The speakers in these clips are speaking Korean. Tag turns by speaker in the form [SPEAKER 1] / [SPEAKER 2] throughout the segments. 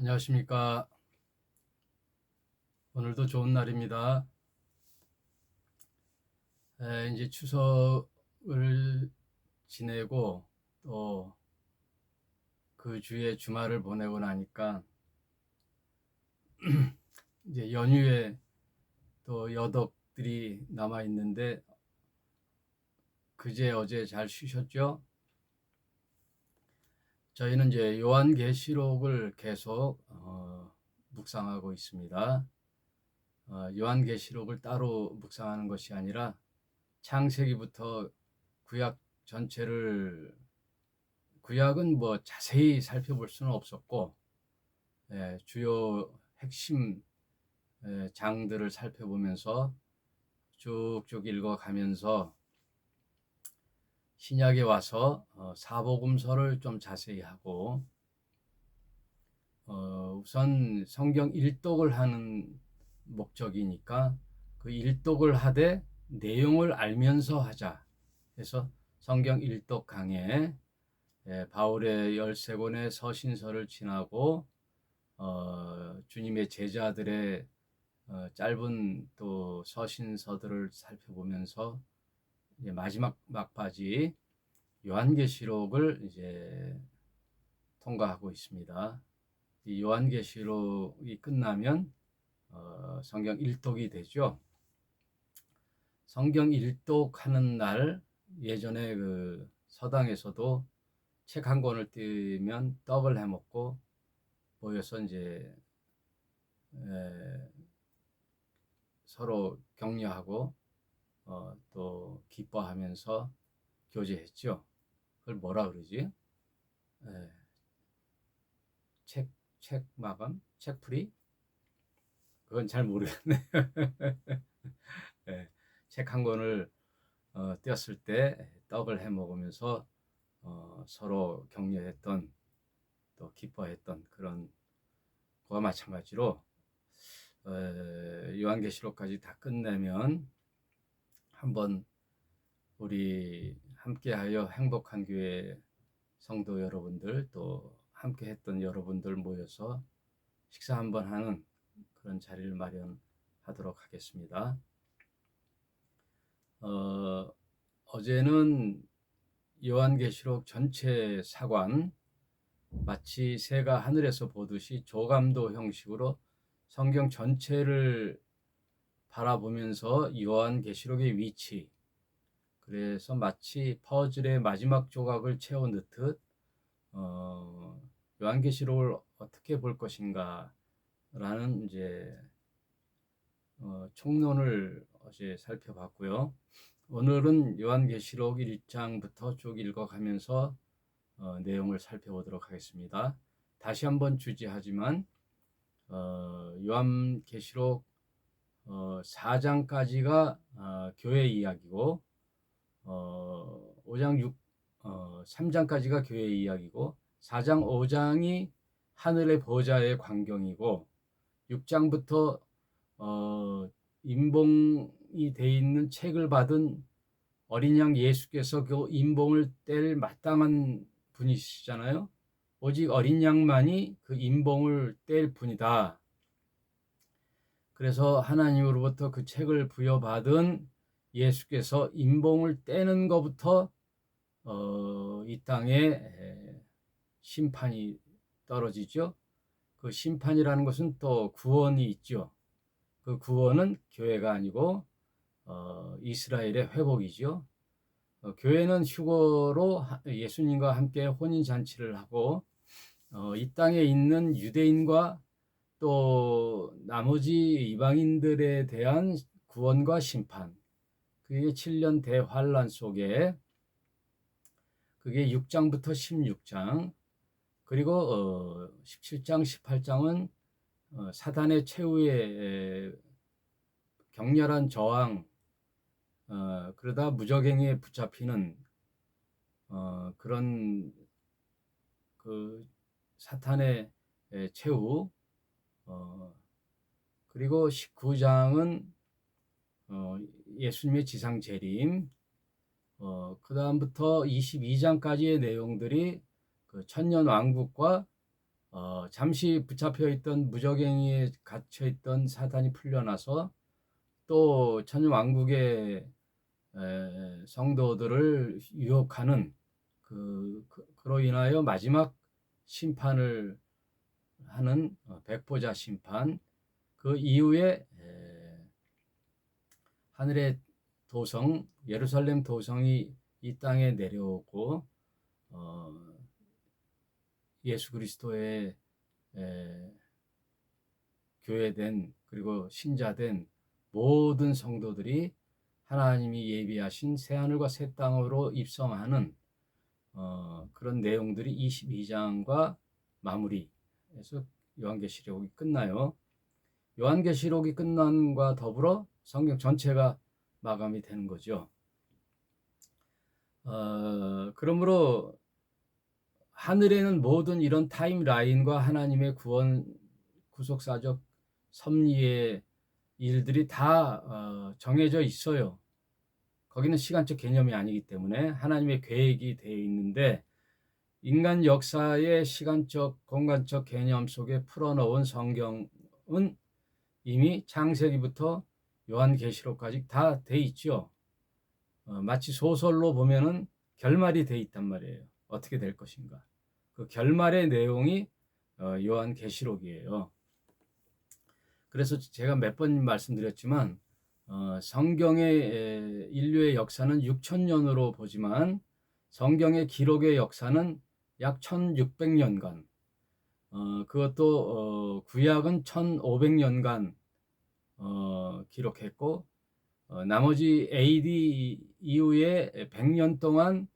[SPEAKER 1] 안녕하십니까. 오늘도 좋은 날입니다. 이제 추석을 지내고 또 그 주에 주말을 보내고 나니까 이제 연휴에 또 여덕들이 남아 있는데 그제 어제 잘 쉬셨죠? 저희는 이제 요한계시록을 계속 묵상하고 있습니다. 요한계시록을 따로 묵상하는 것이 아니라 창세기부터 구약 전체를 구약은 뭐 자세히 살펴볼 수는 없었고 주요 핵심 장들을 살펴보면서 쭉쭉 읽어가면서 신약에 와서 사복음서를 좀 자세히 하고 우선 성경 일독을 하는 목적이니까 그 일독을 하되 내용을 알면서 하자 해서 성경 일독 강해 바울의 13권의 서신서를 지나고 주님의 제자들의 짧은 또 서신서들을 살펴보면서 이제 마지막 막바지 요한계시록을 이제 통과하고 있습니다. 이 요한계시록이 끝나면 성경 일독이 되죠. 성경 일독하는 날 예전에 그 서당에서도 책 한 권을 띄면 떡을 해먹고 모여서 이제 서로 격려하고 또 기뻐하면서 교제했죠. 그걸 뭐라 그러지? 에, 책 마감? 책풀이? 그건 잘 모르겠네. 책 한 권을 띄었을 때 떡을 해 먹으면서 서로 격려했던 또 기뻐했던 그런 거와 마찬가지로 요한계시록까지 다 끝내면 한번 우리 함께하여 행복한 교회 성도 여러분들 또 함께했던 여러분들 모여서 식사 한번 하는 그런 자리를 마련하도록 하겠습니다. 어제는 요한계시록 전체 사관 마치 새가 하늘에서 보듯이 조감도 형식으로 성경 전체를 바라보면서 요한계시록의 위치, 그래서 마치 퍼즐의 마지막 조각을 채워 넣듯 요한계시록을 어떻게 볼 것인가 라는 이제 총론을 어제 살펴봤고요. 오늘은 요한계시록 1장부터 쭉 읽어가면서 내용을 살펴보도록 하겠습니다. 다시 한번 주지하지만 요한계시록 4장까지가 교회 이야기고 5장 3장까지가 교회 이야기고 4장 5장이 하늘의 보좌의 광경이고 6장부터 임봉이 돼 있는 책을 받은 어린 양 예수께서 그 임봉을 뗄 마땅한 분이시잖아요. 오직 어린 양만이 그 임봉을 뗄 분이다. 그래서 하나님으로부터 그 책을 부여받은 예수께서 임봉을 떼는 것부터 이 땅에 심판이 떨어지죠. 그 심판이라는 것은 또 구원이 있죠. 그 구원은 교회가 아니고 이스라엘의 회복이죠. 교회는 휴거로 예수님과 함께 혼인잔치를 하고 이 땅에 있는 유대인과 또 나머지 이방인들에 대한 구원과 심판, 그게 7년 대환란 속에 그게 6장부터 16장 그리고 17장 18장은 사단의 최후의 격렬한 저항, 그러다 무적행위에 붙잡히는 그런 그 사탄의 최후, 그리고 19장은 예수님의 지상 재림, 그 다음부터 22장까지의 내용들이 그 천년 왕국과 잠시 붙잡혀 있던 무적행이에 갇혀 있던 사탄이 풀려나서 또 천왕국의 성도들을 유혹하는 그로 인하여 마지막 심판을 하는 백보자 심판, 그 이후에 하늘의 도성 예루살렘 도성이 이 땅에 내려오고 예수 그리스도의 교회된 그리고 신자된 모든 성도들이 하나님이 예비하신 새하늘과 새 땅으로 입성하는 그런 내용들이 22장과 마무리해서 요한계시록이 끝나요. 요한계시록이 끝난과 더불어 성경 전체가 마감이 되는 거죠. 그러므로 하늘에는 모든 이런 타임라인과 하나님의 구원 구속사적 섭리의 일들이 다 정해져 있어요. 거기는 시간적 개념이 아니기 때문에 하나님의 계획이 되어 있는데, 인간 역사의 시간적 공간적 개념 속에 풀어놓은 성경은 이미 창세기부터 요한계시록까지 다 돼 있죠. 마치 소설로 보면은 결말이 돼 있단 말이에요. 어떻게 될 것인가. 그 결말의 내용이 요한계시록이에요. 그래서 제가 몇 번 말씀드렸지만 성경의 인류의 역사는 6,000년으로 보지만 성경의 기록의 역사는 약 1600년간, 그것도 구약은 1500년간 기록했고, 나머지 AD 이후에 100년 동안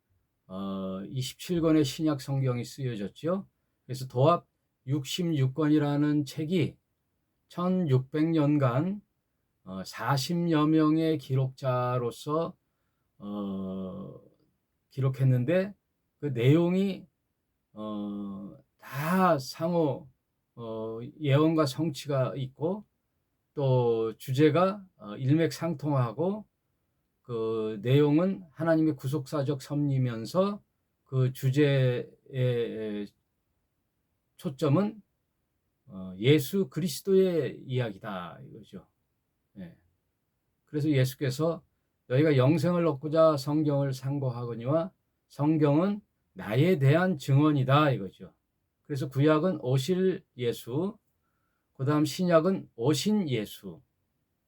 [SPEAKER 1] 27권의 신약 성경이 쓰여졌죠. 그래서 도합 66권이라는 책이 1600년간 40여 명의 기록자로서 기록했는데, 그 내용이 다 상호 예언과 성취가 있고, 또 주제가 일맥상통하고, 그 내용은 하나님의 구속사적 섭리면서 그 주제의 초점은 예수 그리스도의 이야기다 이거죠. 예. 그래서 예수께서 너희가 영생을 얻고자 성경을 상고하거니와 성경은 나에 대한 증언이다 이거죠. 그래서 구약은 오실 예수, 그 다음 신약은 오신 예수,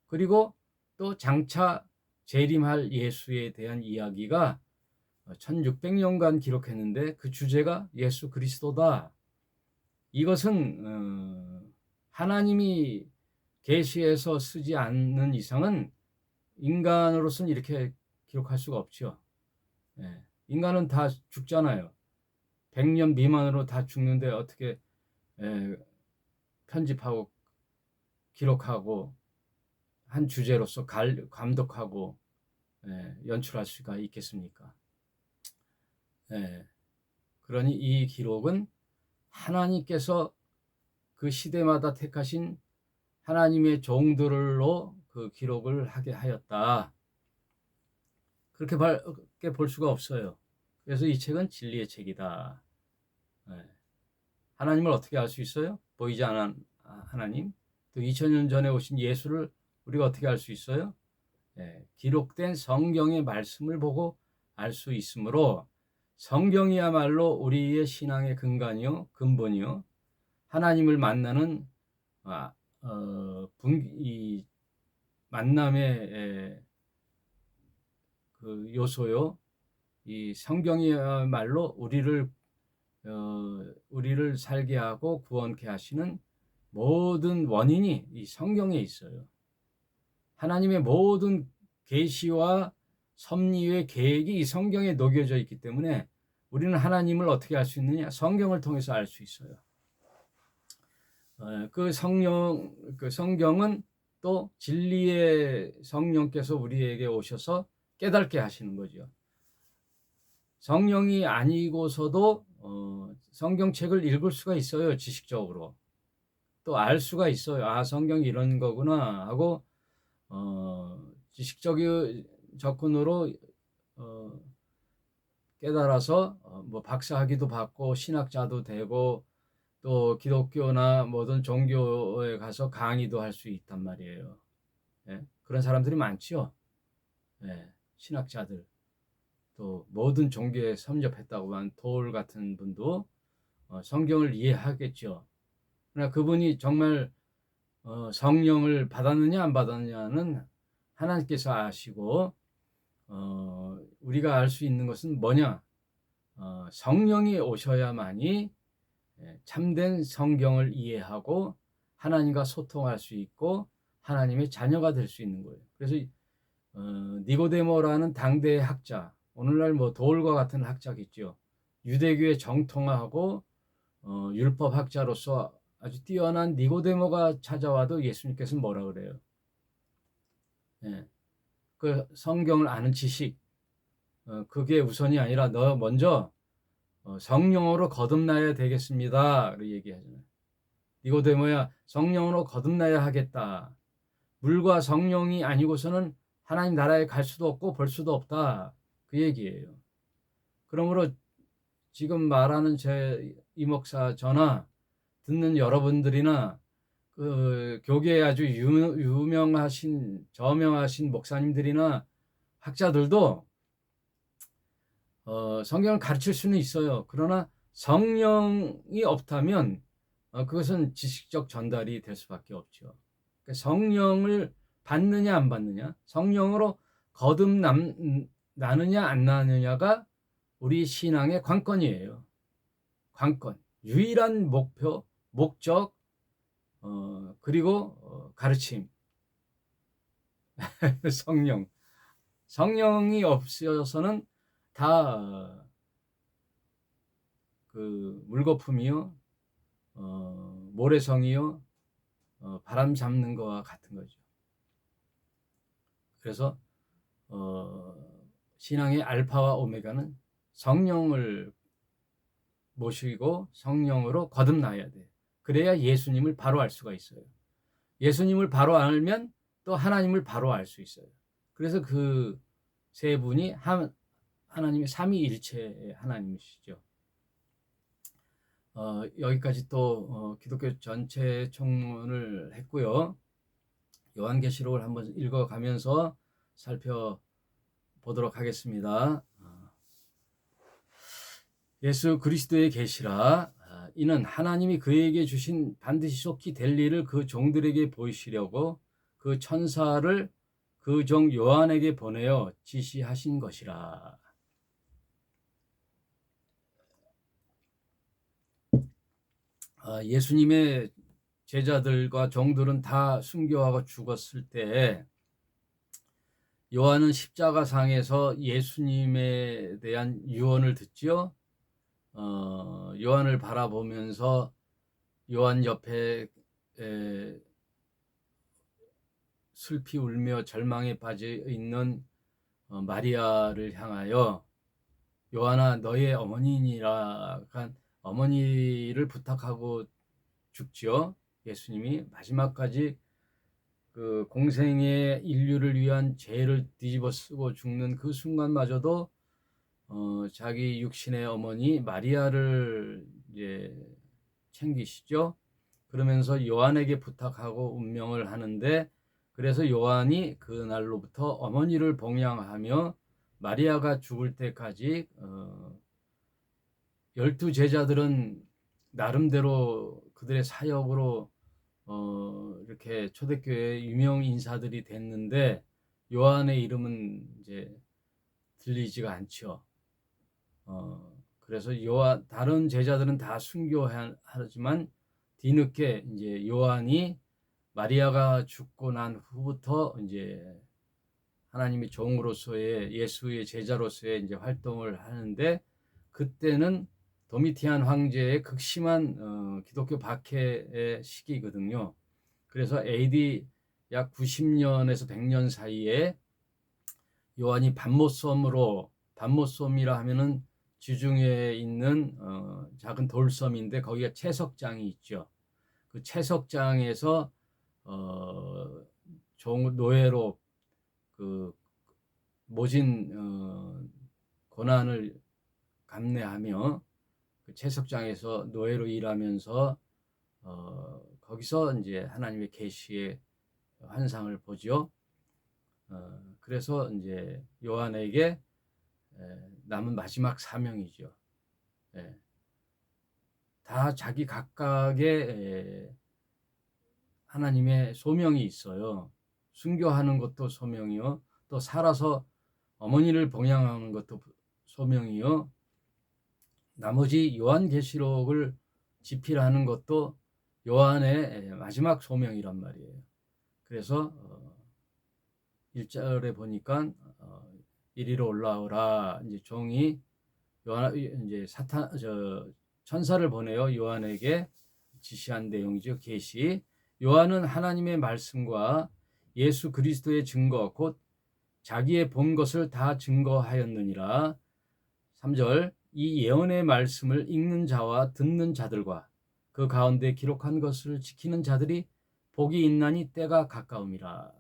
[SPEAKER 1] 그리고 또 장차 재림할 예수에 대한 이야기가 1600년간 기록했는데, 그 주제가 예수 그리스도다. 이것은 하나님이 계시해서 쓰지 않는 이상은 인간으로서는 이렇게 기록할 수가 없죠. 인간은 다 죽잖아요. 100년 미만으로 다 죽는데 어떻게 편집하고 기록하고 한 주제로서 감독하고 연출할 수가 있겠습니까? 그러니 이 기록은 하나님께서 그 시대마다 택하신 하나님의 종들로 그 기록을 하게 하였다. 그렇게 볼 수가 없어요. 그래서 이 책은 진리의 책이다. 하나님을 어떻게 알 수 있어요? 보이지 않은 하나님, 또 2000년 전에 오신 예수를 우리가 어떻게 알 수 있어요? 기록된 성경의 말씀을 보고 알 수 있으므로, 성경이야말로 우리의 신앙의 근본이요, 하나님을 만나는 이 만남의 그 요소요. 이 성경이야말로 우리를 살게 하고 구원케 하시는 모든 원인이 이 성경에 있어요. 하나님의 모든 계시와 섭리의 계획이 이 성경에 녹여져 있기 때문에 우리는 하나님을 어떻게 알 수 있느냐? 성경을 통해서 알 수 있어요. 그 성경은 또 진리의 성령께서 우리에게 오셔서 깨닫게 하시는 거죠. 성령이 아니고서도 성경책을 읽을 수가 있어요. 지식적으로 또 알 수가 있어요. 아, 성경이 이런 거구나 하고 지식적인 접근으로 깨달아서 뭐 박사학위도 받고 신학자도 되고, 또 기독교나 모든 종교에 가서 강의도 할 수 있단 말이에요. 예? 그런 사람들이 많죠. 예, 신학자들, 또 모든 종교에 섭렵했다고 한 돌 같은 분도 성경을 이해하겠죠. 그러나 그분이 정말 성령을 받았느냐 안 받았느냐는 하나님께서 아시고, 우리가 알 수 있는 것은 뭐냐? 성령이 오셔야만이 참된 성경을 이해하고 하나님과 소통할 수 있고 하나님의 자녀가 될 수 있는 거예요. 그래서 니고데모라는 당대의 학자, 오늘날 뭐 돌과 같은 학자겠죠. 유대교의 정통하고 율법 학자로서 아주 뛰어난 니고데모가 찾아와도 예수님께서는 뭐라 그래요? 예, 그 성경을 아는 지식, 그게 우선이 아니라 너 먼저 성령으로 거듭나야 되겠습니다. 그 얘기하잖아요. 니고데모야, 성령으로 거듭나야 하겠다. 물과 성령이 아니고서는 하나님 나라에 갈 수도 없고 볼 수도 없다. 그 얘기예요. 그러므로 지금 말하는 제 이목사 저나 듣는 여러분들이나 그 교계에 아주 유명하신 저명하신 목사님들이나 학자들도 성경을 가르칠 수는 있어요. 그러나 성령이 없다면 그것은 지식적 전달이 될 수밖에 없죠. 그러니까 성령을 받느냐 안 받느냐, 성령으로 거듭나느냐 안 나느냐가 우리 신앙의 관건이에요. 관건, 유일한 목표, 목적, 그리고 가르침. 성령이 없어서는 다 그 물거품이요, 모래성이요, 바람 잡는 거와 같은 거죠. 그래서 신앙의 알파와 오메가는 성령을 모시고 성령으로 거듭나야 돼. 그래야 예수님을 바로 알 수가 있어요. 예수님을 바로 알면 또 하나님을 바로 알 수 있어요. 그래서 그 세 분이 하나님의 삼위일체의 하나님이시죠. 여기까지 또 기독교 전체 총론을 했고요. 요한계시록을 한번 읽어가면서 살펴보도록 하겠습니다. 예수 그리스도의 계시라, 이는 하나님이 그에게 주신 반드시 속히 될 일을 그 종들에게 보이시려고 그 천사를 그 종 요한에게 보내어 지시하신 것이라. 예수님의 제자들과 종들은 다 순교하고 죽었을 때 요한은 십자가상에서 예수님에 대한 유언을 듣지요. 요한을 바라보면서 요한 옆에 슬피 울며 절망에 빠져 있는 마리아를 향하여 요한아 너의 어머니니라, 어머니를 부탁하고 죽지요. 예수님이 마지막까지 그 공생의 인류를 위한 죄를 뒤집어 쓰고 죽는 그 순간마저도 자기 육신의 어머니 마리아를 이제 챙기시죠. 그러면서 요한에게 부탁하고 운명을 하는데, 그래서 요한이 그날로부터 어머니를 봉양하며 마리아가 죽을 때까지 12 제자들은 나름대로 그들의 사역으로 이렇게 초대교회 유명 인사들이 됐는데 요한의 이름은 이제 들리지가 않죠. 그래서 다른 제자들은 다 순교하지만 뒤늦게 이제 요한이 마리아가 죽고 난 후부터 이제 하나님의 종으로서의 예수의 제자로서의 이제 활동을 하는데, 그때는 도미티안 황제의 극심한 기독교 박해의 시기거든요. 그래서 AD 약 90년에서 100년 사이에 요한이 밤못섬이라 하면은 지중해에 있는 작은 돌섬인데 거기가 채석장이 있죠. 그 채석장에서 노예로 그 모진 고난을 감내하며 그 채석장에서 노예로 일하면서 거기서 이제 하나님의 계시의 환상을 보죠. 그래서 이제 요한에게 남은 마지막 사명이죠. 예. 다 자기 각각의 하나님의 소명이 있어요. 순교하는 것도 소명이요, 또 살아서 어머니를 봉양하는 것도 소명이요, 나머지 요한계시록을 집필하는 것도 요한의 마지막 소명이란 말이에요. 그래서 1절에 보니까 이리로 올라오라, 이제 종이 요한, 이제 천사를 보내요. 요한에게 지시한 내용이죠. 계시. 요한은 하나님의 말씀과 예수 그리스도의 증거, 곧 자기의 본 것을 다 증거하였느니라. 3절, 이 예언의 말씀을 읽는 자와 듣는 자들과 그 가운데 기록한 것을 지키는 자들이 복이 있나니 때가 가까움이라.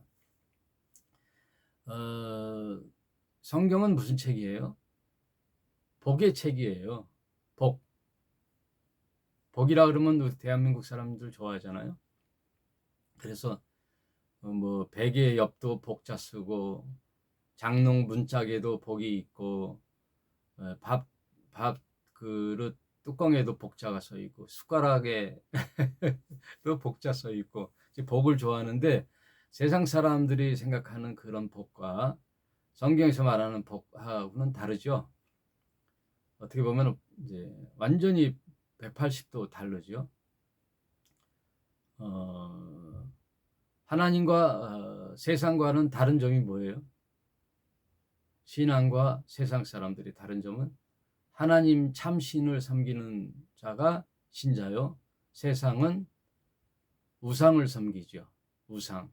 [SPEAKER 1] 성경은 무슨 책이에요? 복의 책이에요. 복이라 그러면 우리 대한민국 사람들 좋아하잖아요. 그래서 뭐 베개 옆도 복자 쓰고, 장롱 문짝에도 복이 있고, 밥 그릇 뚜껑에도 복자가 써 있고, 숟가락에도 복자 써 있고, 복을 좋아하는데 세상 사람들이 생각하는 그런 복과 성경에서 말하는 복하고는 다르죠. 어떻게 보면 이제 완전히 180도 다르죠. 하나님과 세상과는 다른 점이 뭐예요? 신앙과 세상 사람들이 다른 점은 하나님 참신을 섬기는 자가 신자요, 세상은 우상을 섬기죠. 우상.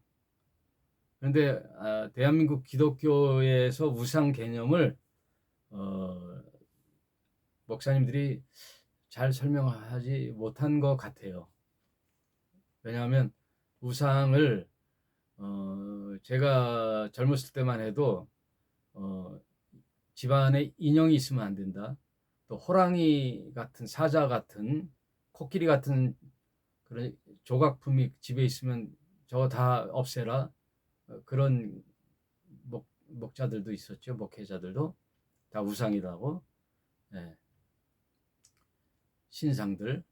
[SPEAKER 1] 그런데 대한민국 기독교에서 우상 개념을 목사님들이 잘 설명하지 못한 것 같아요. 왜냐하면 우상을 제가 젊었을 때만 해도 집안에 인형이 있으면 안 된다, 또 호랑이 같은, 사자 같은, 코끼리 같은 그런 조각품이 집에 있으면 저거 다 없애라, 그런 목자들도 있었죠. 목회자들도 다 우상이라고. 네. 신상들.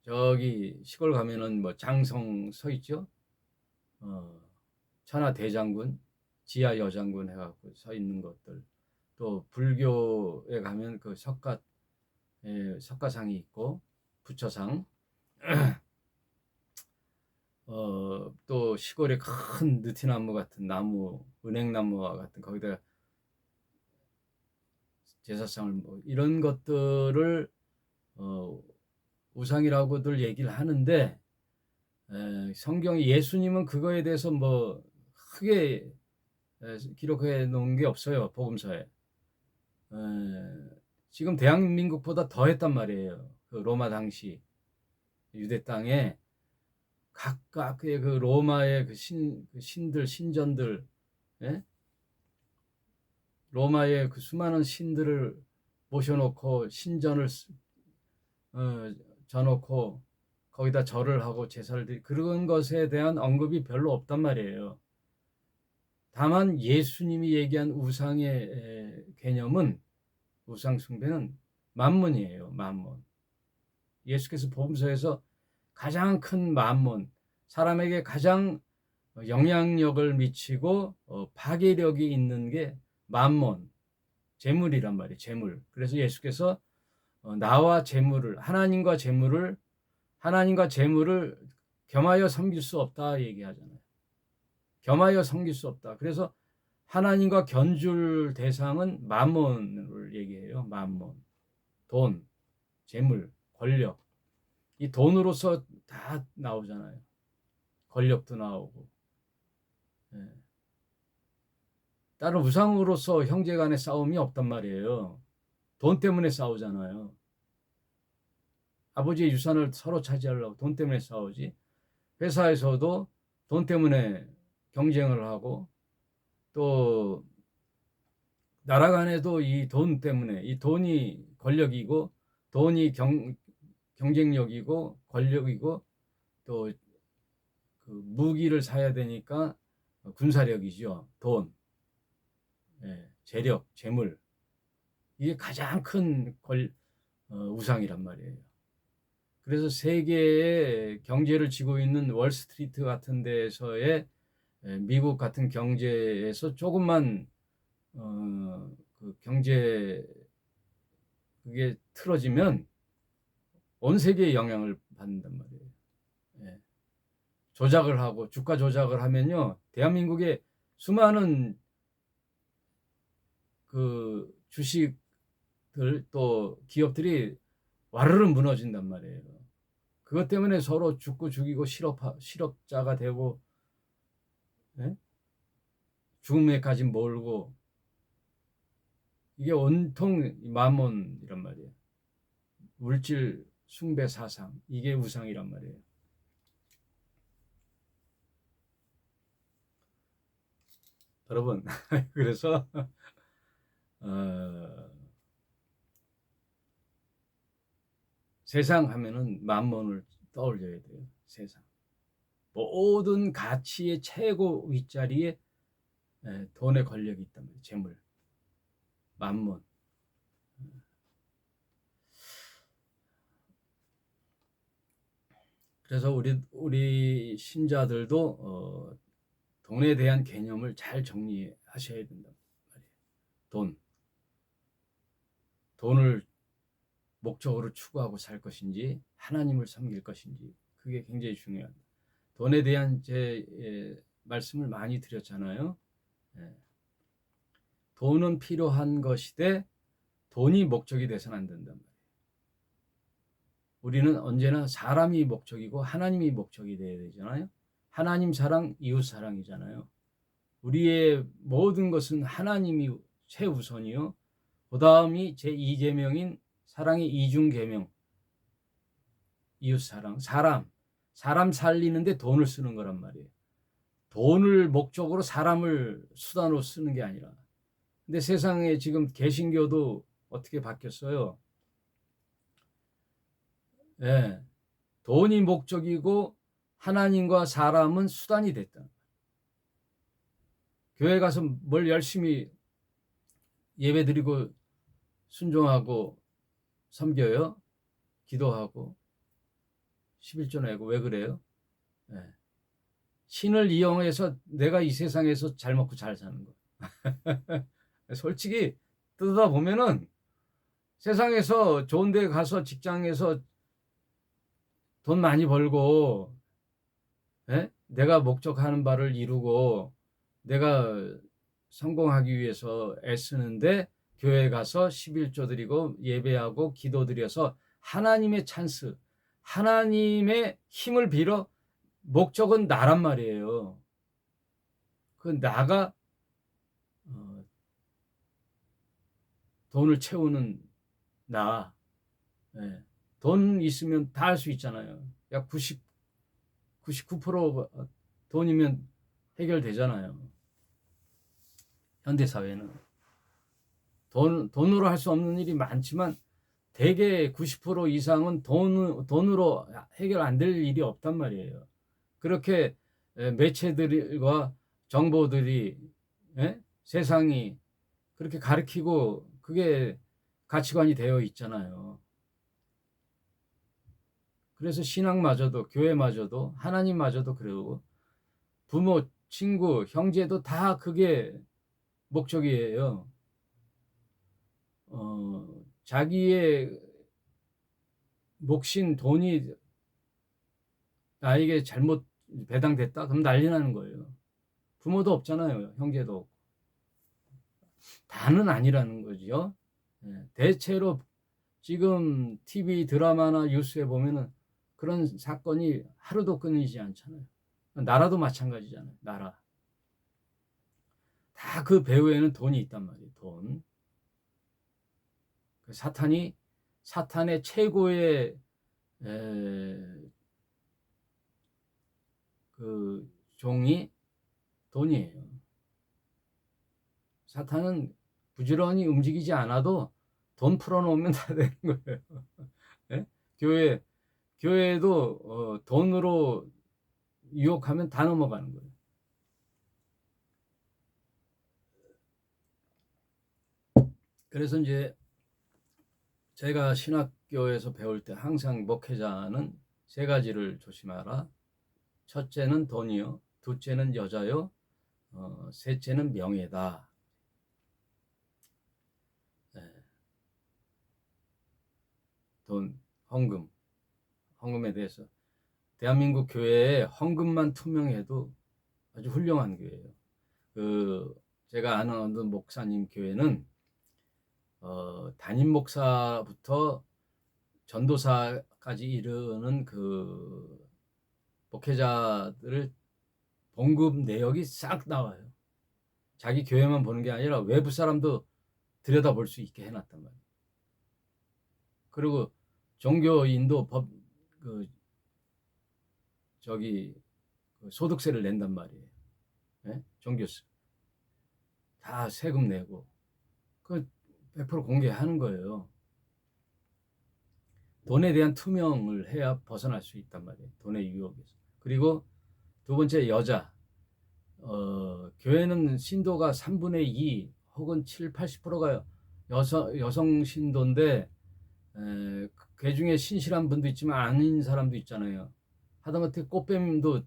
[SPEAKER 1] 저기 시골 가면은 뭐 장성 서 있죠. 천하 대장군, 지하 여장군 해갖고 서 있는 것들. 또 불교에 가면 그 석가상이 있고, 부처상. 또 시골에 큰 느티나무 같은 나무, 은행나무와 같은, 거기다가 제사상을, 뭐 이런 것들을 우상이라고들 얘기를 하는데, 성경이, 예수님은 그거에 대해서 뭐 크게 기록해 놓은 게 없어요. 복음서에. 지금 대한민국보다 더 했단 말이에요. 그 로마 당시 유대 땅에 각각의 그 로마의 그 신들, 신전들, 예? 로마의 그 수많은 신들을 모셔놓고 신전을 져놓고 거기다 절을 하고 제사를 드리고, 그런 것에 대한 언급이 별로 없단 말이에요. 다만 예수님이 얘기한 우상의 개념은, 우상 숭배는 만몬이에요. 만몬. 예수께서 복음서에서 가장 큰 만몬, 사람에게 가장 영향력을 미치고 파괴력이 있는 게 만몬, 재물이란 말이에요. 재물. 그래서 예수께서 나와 재물을, 하나님과 재물을 겸하여 섬길 수 없다 얘기하잖아요. 겸하여 섬길 수 없다. 그래서 하나님과 견줄 대상은 만몬을 얘기해요. 만몬. 돈, 재물, 권력. 이 돈으로서 다 나오잖아요. 권력도 나오고. 예. 다른 우상으로서 형제 간의 싸움이 없단 말이에요. 돈 때문에 싸우잖아요. 아버지의 유산을 서로 차지하려고 돈 때문에 싸우지. 회사에서도 돈 때문에 경쟁을 하고, 또 나라 간에도 이 돈 때문에, 이 돈이 권력이고, 돈이 경쟁력이고 권력이고, 또 그 무기를 사야 되니까 군사력이죠. 돈, 예, 재력, 재물. 이게 가장 큰 우상이란 말이에요. 그래서 세계의 경제를 쥐고 있는 월스트리트 같은 데에서의 미국 같은 경제에서 조금만 그 경제 그게 틀어지면 온 세계에 영향을 받는단 말이에요. 예. 조작을 하고 주가 조작을 하면요, 대한민국의 수많은 그 주식들 또 기업들이 와르르 무너진단 말이에요. 그것 때문에 서로 죽고 죽이고 실업자가 되고, 예? 죽음에까지 몰고, 이게 온통 마몬이란 말이에요. 물질 숭배 사상, 이게 우상이란 말이에요. 여러분, 그래서 세상 하면은 만몬을 떠올려야 돼요. 세상. 모든 가치의 최고 윗자리에 돈의 권력이 있단 말이에요. 재물, 만몬. 그래서 우리 신자들도 돈에 대한 개념을 잘 정리하셔야 된단 말이에요. 돈을 목적으로 추구하고 살 것인지 하나님을 섬길 것인지, 그게 굉장히 중요합니다. 돈에 대한 제 말씀을 많이 드렸잖아요. 예. 돈은 필요한 것이되 돈이 목적이 돼서는 안 된단 말이에요. 우리는 언제나 사람이 목적이고 하나님이 목적이 돼야 되잖아요. 하나님 사랑, 이웃 사랑이잖아요. 우리의 모든 것은 하나님이 최우선이요, 그 다음이 제2계명인 사랑의 이중계명, 이웃 사랑. 사람 살리는데 돈을 쓰는 거란 말이에요. 돈을 목적으로 사람을 수단으로 쓰는 게 아니라. 근데 세상에 지금 개신교도 어떻게 바뀌었어요? 예, 돈이 목적이고 하나님과 사람은 수단이 됐다. 교회 가서 뭘 열심히 예배드리고 순종하고 섬겨요? 기도하고 11조 내고. 왜 그래요? 예. 신을 이용해서 내가 이 세상에서 잘 먹고 잘 사는 거. 솔직히 뜯어다 보면은 세상에서 좋은 데 가서 직장에서 돈 많이 벌고, 예? 내가 목적하는 바를 이루고 내가 성공하기 위해서 애쓰는데, 교회 가서 11조 드리고 예배하고 기도 드려서 하나님의 찬스, 하나님의 힘을 빌어, 목적은 나란 말이에요. 그 나가 돈을 채우는 나. 예. 돈 있으면 다 할 수 있잖아요. 약 99% 돈이면 해결되잖아요. 현대 사회는 돈으로 할 수 없는 일이 많지만 대개 90% 이상은 돈으로 해결 안 될 일이 없단 말이에요. 그렇게 매체들과 정보들이, 세상이 그렇게 가르치고 그게 가치관이 되어 있잖아요. 그래서 신앙마저도, 교회마저도, 하나님마저도 그러고, 부모, 친구, 형제도 다 그게 목적이에요. 자기의 몫인 돈이 나에게 잘못 배당됐다? 그럼 난리 나는 거예요. 부모도 없잖아요. 형제도 없고. 다는 아니라는 거죠. 대체로 지금 TV 드라마나 뉴스에 보면은 그런 사건이 하루도 끊이지 않잖아요. 나라도 마찬가지잖아요. 나라. 다 그 배후에는 돈이 있단 말이에요. 돈. 사탄의 최고의 그 종이 돈이에요. 사탄은 부지런히 움직이지 않아도 돈 풀어놓으면 다 되는 거예요. 예? 교회도 돈으로 유혹하면 다 넘어가는 거예요. 그래서 이제 제가 신학교에서 배울 때 항상 목회자는 세 가지를 조심하라. 첫째는 돈이요, 둘째는 여자요, 셋째는 명예다. 예, 돈, 헌금에 대해서 대한민국 교회에 헌금만 투명해도 아주 훌륭한 교회예요. 제가 아는 어느 목사님 교회는 담임 목사부터 전도사까지 이르는 그 목회자들을 봉급 내역이 싹 나와요. 자기 교회만 보는 게 아니라 외부 사람도 들여다볼 수 있게 해놨단 말이에요. 그리고 종교인도 소득세를 낸단 말이에요. 네? 종교세 다 세금 내고 그 100% 공개하는 거예요. 돈에 대한 투명을 해야 벗어날 수 있단 말이에요. 돈의 유혹에서. 그리고 두 번째, 여자. 교회는 신도가 3분의 2 혹은 7, 80%가 여성 신도인데 그 중에 신실한 분도 있지만 아닌 사람도 있잖아요. 하다못해 꽃뱀도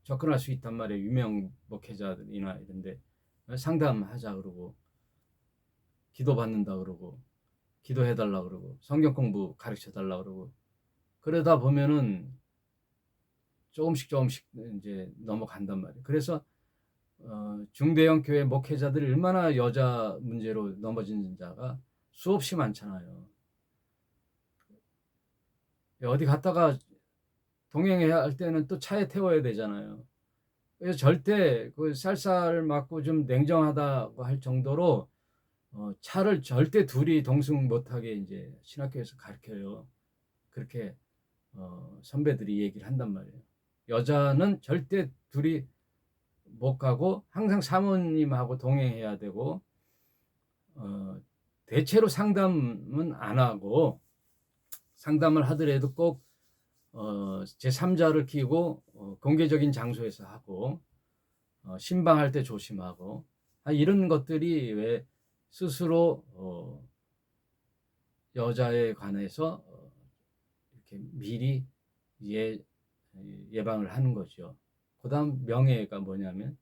[SPEAKER 1] 접근할 수 있단 말이에요. 유명 목회자들이나 이런데 상담하자 그러고 기도 받는다 그러고 기도해달라 그러고 성경 공부 가르쳐달라 그러고 그러다 보면은 조금씩 이제 넘어간단 말이에요. 그래서 중대형 교회 목회자들이 얼마나 여자 문제로 넘어진 자가 수없이 많잖아요. 어디 갔다가 동행해야 할 때는 또 차에 태워야 되잖아요. 그래서 절대 그 쌀쌀 맞고 좀 냉정하다고 할 정도로 차를 절대 둘이 동승 못하게 이제 신학교에서 가르쳐요. 그렇게 선배들이 얘기를 한단 말이에요. 여자는 절대 둘이 못 가고 항상 사모님하고 동행해야 되고 대체로 상담은 안 하고 상담을 하더라도 꼭 제3자를 끼고 공개적인 장소에서 하고 신방할 때 조심하고 이런 것들이 왜 스스로 여자에 관해서 이렇게 미리 예방을 하는 거죠. 그 다음 명예가 뭐냐면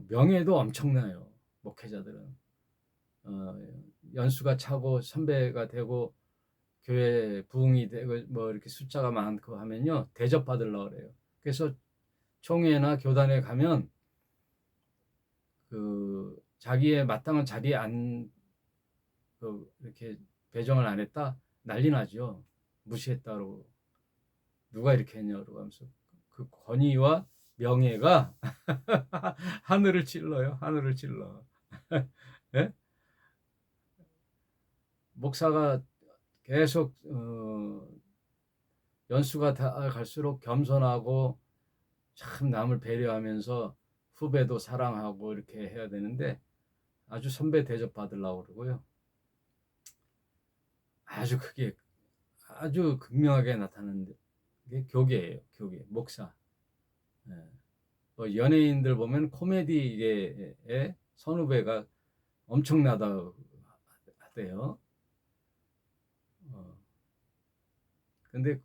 [SPEAKER 1] 명예도 엄청나요. 목회자들은 연수가 차고 선배가 되고 교회 부흥이 되고 뭐 이렇게 숫자가 많고 하면요 대접받으려고 그래요. 그래서 총회나 교단에 가면 그 자기의 마땅한 자리에 이렇게 배정을 안 했다 난리 나죠. 무시했다고 누가 이렇게 했냐고 하면서 그 권위와 명예가 하늘을 찔러요. 하늘을 찔러. 네? 목사가 계속 연수가 다 갈수록 겸손하고 참 남을 배려하면서 후배도 사랑하고 이렇게 해야 되는데 아주 선배 대접 받으려고 그러고요. 아주 크게 아주 극명하게 나타나는 게 교계예요. 교계 목사. 뭐 연예인들 보면 코미디의 선후배가 엄청나다 하대요. 근데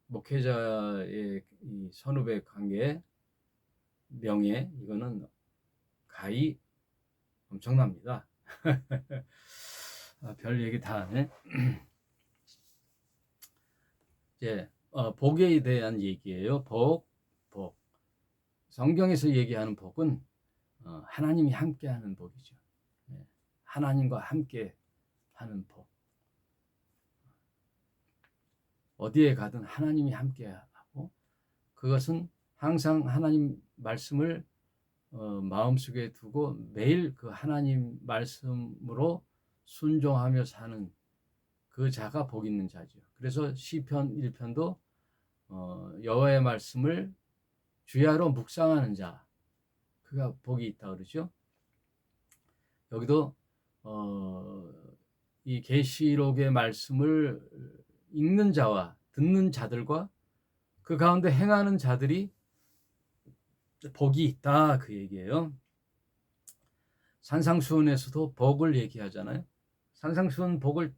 [SPEAKER 1] 목회자의 이 선후배 관계 명예 이거는 가히 엄청납니다. 별 얘기 다 하네. 이제 복에 대한 얘기예요. 복. 성경에서 얘기하는 복은 하나님이 함께하는 복이죠. 하나님과 함께 하는 복. 어디에 가든 하나님이 함께하고 그것은 항상 하나님 말씀을 마음속에 두고 매일 그 하나님 말씀으로 순종하며 사는 그 자가 복 있는 자죠. 그래서 시편 1편도 여호와의 말씀을 주야로 묵상하는 자 그가 복이 있다 그러죠. 여기도 이 계시록의 말씀을 읽는 자와 듣는 자들과 그 가운데 행하는 자들이 복이 있다, 그 얘기예요. 산상수훈에서도 복을 얘기하잖아요. 산상수훈 복을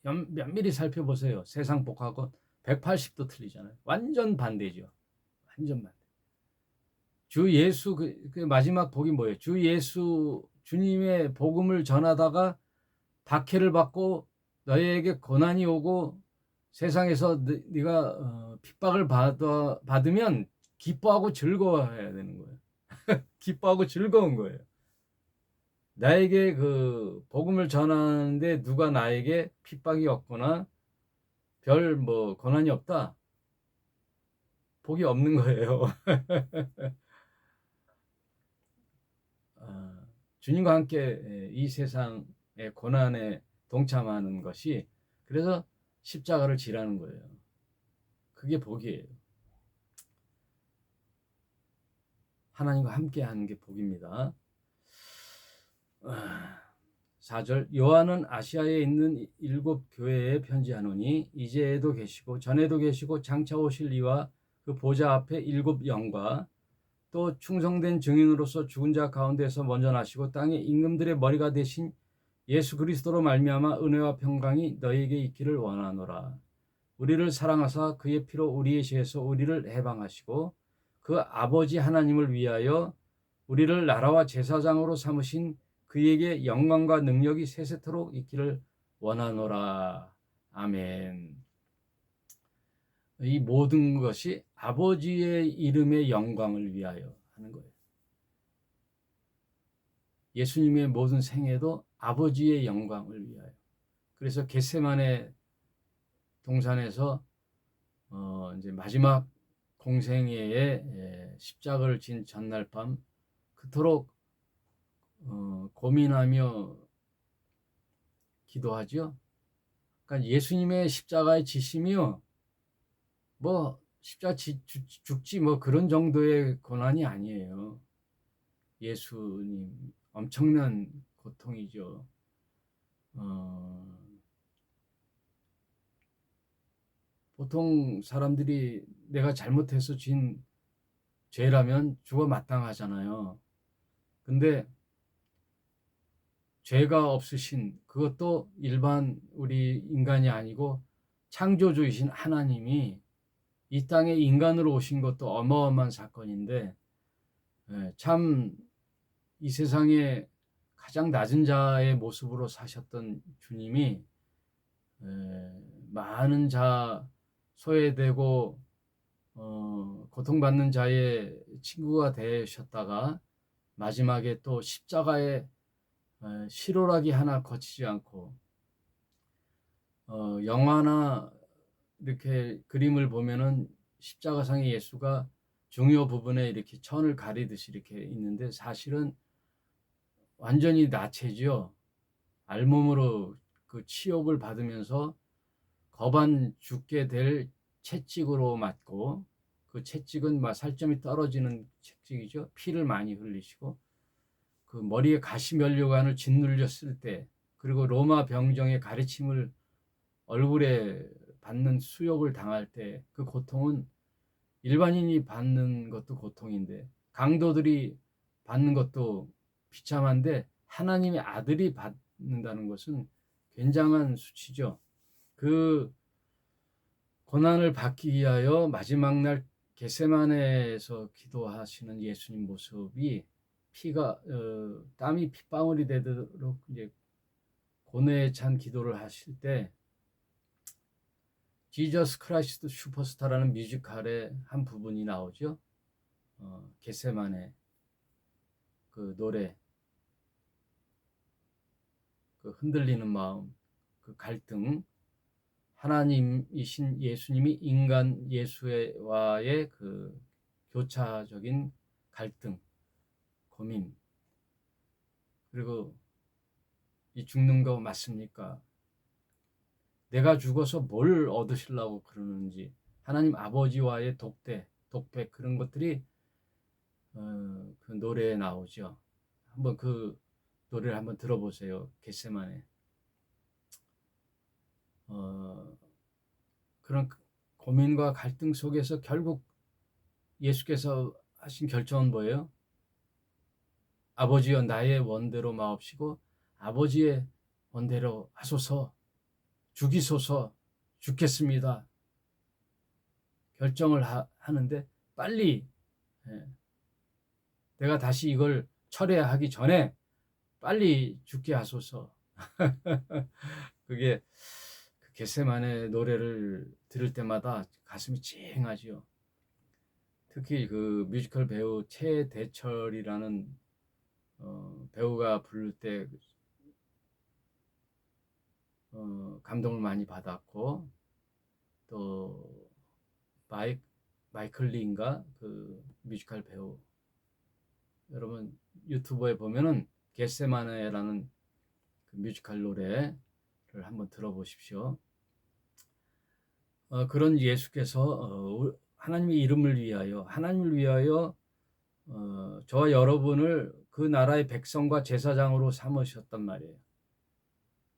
[SPEAKER 1] 면밀히 살펴보세요. 세상 복하고 180도 틀리잖아요. 완전 반대죠. 완전 반대. 주 예수 그 마지막 복이 뭐예요? 주 예수 주님의 복음을 전하다가 박해를 받고 너희에게 고난이 오고 세상에서 네가 핍박을 받으면 기뻐하고 즐거워해야 되는 거예요. 기뻐하고 즐거운 거예요. 나에게 그 복음을 전하는데 누가 나에게 핍박이 없거나 별 뭐 고난이 없다, 복이 없는 거예요. 주님과 함께 이 세상의 고난에 동참하는 것이, 그래서 십자가를 지라는 거예요. 그게 복이에요. 하나님과 함께 하는 게 복입니다. 4절, 요한은 아시아에 있는 7 교회에 편지하노니 이제도 계시고 전에도 계시고 장차 오실 이와 그 보좌 앞에 7 영과 또 충성된 증인으로서 죽은 자 가운데서 먼저 나시고 땅의 임금들의 머리가 되신 예수 그리스도로 말미암아 은혜와 평강이 너희에게 있기를 원하노라. 우리를 사랑하사 그의 피로 우리의 죄에서 우리를 해방하시고 그 아버지 하나님을 위하여 우리를 나라와 제사장으로 삼으신 그에게 영광과 능력이 세세토록 있기를 원하노라. 아멘. 이 모든 것이 아버지의 이름의 영광을 위하여 하는 거예요. 예수님의 모든 생애도 아버지의 영광을 위하여. 그래서 겟세마네 동산에서 이제 마지막 공생애에 십자가를 진 전날 밤 그토록 고민하며 기도하죠. 그러니까 예수님의 십자가의 지심이요, 뭐 십자가 죽지 뭐 그런 정도의 고난이 아니에요. 예수님 엄청난 고통이죠. 보통 사람들이 내가 잘못해서 진 죄라면 죽어 마땅하잖아요. 근데 죄가 없으신, 그것도 일반 우리 인간이 아니고 창조주이신 하나님이 이 땅에 인간으로 오신 것도 어마어마한 사건인데, 참 이 세상에 가장 낮은 자의 모습으로 사셨던 주님이 많은 자, 소외되고 고통받는 자의 친구가 되셨다가 마지막에 또 십자가에 실오라기 하나 거치지 않고, 영화나 이렇게 그림을 보면은 십자가상의 예수가 중요 부분에 이렇게 천을 가리듯이 이렇게 있는데 사실은 완전히 나체죠. 알몸으로 그 치욕을 받으면서 거반 죽게 될 채찍으로 맞고, 그 채찍은 막 살점이 떨어지는 채찍이죠. 피를 많이 흘리시고 그 머리에 가시면류관을 짓눌렸을 때, 그리고 로마 병정의 가르침을 얼굴에 받는 수욕을 당할 때 그 고통은 일반인이 받는 것도 고통인데 강도들이 받는 것도 비참한데 하나님의 아들이 받는다는 것은 굉장한 수치죠. 그 고난을 받기 위하여 마지막 날 겟세마네에서 기도하시는 예수님 모습이 피가 땀이 핏방울이 되도록 이제 고뇌에 찬 기도를 하실 때, 지저스 크라이스트 슈퍼스타라는 뮤지컬의 한 부분이 나오죠. 겟세마네 그 노래, 그 흔들리는 마음, 그 갈등, 하나님이신 예수님이 인간 예수와의 그 교차적인 갈등, 고민, 그리고 이 죽는 거 맞습니까? 내가 죽어서 뭘 얻으시려고 그러는지, 하나님 아버지와의 독백 그런 것들이 그 노래에 나오죠. 한번 그 노래를 한번 들어보세요. 겟세마네. 그런 고민과 갈등 속에서 결국 예수께서 하신 결정은 뭐예요? 아버지여 나의 원대로 마옵시고 아버지의 원대로 하소서, 죽이소서, 죽겠습니다. 결정을 하는데 빨리, 내가 다시 이걸 철회하기 전에 빨리 죽게 하소서. 그게 그 겟세마네 노래를 들을 때마다 가슴이 찡하지요. 특히 그 뮤지컬 배우 최대철이라는 배우가 부를 때 감동을 많이 받았고, 또 마이클 리인가 그 뮤지컬 배우, 여러분 유튜브에 보면은 겟세마네라는 그 뮤지컬 노래를 한번 들어보십시오. 그런 예수께서 하나님의 이름을 위하여, 하나님을 위하여 저와 여러분을 그 나라의 백성과 제사장으로 삼으셨단 말이에요.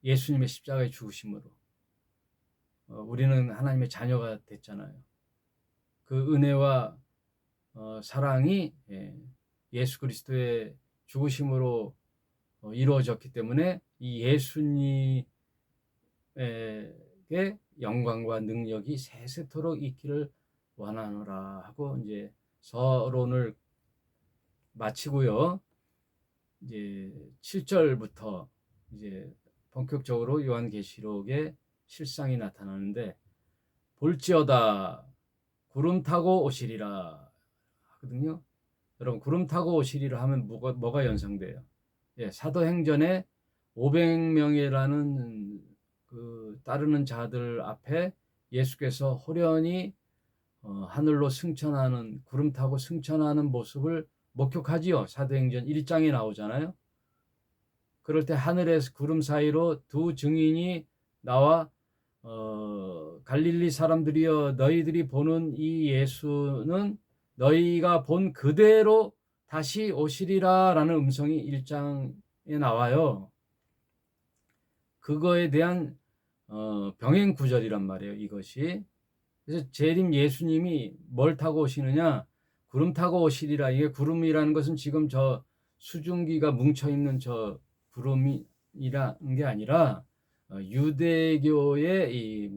[SPEAKER 1] 예수님의 십자가의 죽으심으로 우리는 하나님의 자녀가 됐잖아요. 그 은혜와 사랑이 예수 그리스도의 죽으심으로 이루어졌기 때문에 이 예수님에게 영광과 능력이 세세토록 있기를 원하노라 하고 이제 서론을 마치고요. 이제 7절부터 이제 본격적으로 요한계시록의 실상이 나타나는데, 볼지어다 구름 타고 오시리라 하거든요. 여러분 구름 타고 오시리라 하면 뭐가 연상돼요? 사도행전에 500명이라는 그 따르는 자들 앞에 예수께서 호련히 하늘로 승천하는, 구름 타고 승천하는 모습을 목격하지요. 사도행전 1장에 나오잖아요. 그럴 때 하늘에서 구름 사이로 두 증인이 나와 갈릴리 사람들이여 너희들이 보는 이 예수는 너희가 본 그대로 다시 오시리라 라는 음성이 1장에 나와요. 그거에 대한 병행 구절이란 말이에요, 이것이. 그래서 재림 예수님이 뭘 타고 오시느냐? 구름 타고 오시리라. 이게 구름이라는 것은 지금 저 수증기가 뭉쳐있는 저 구름이라는 게 아니라 유대교의 이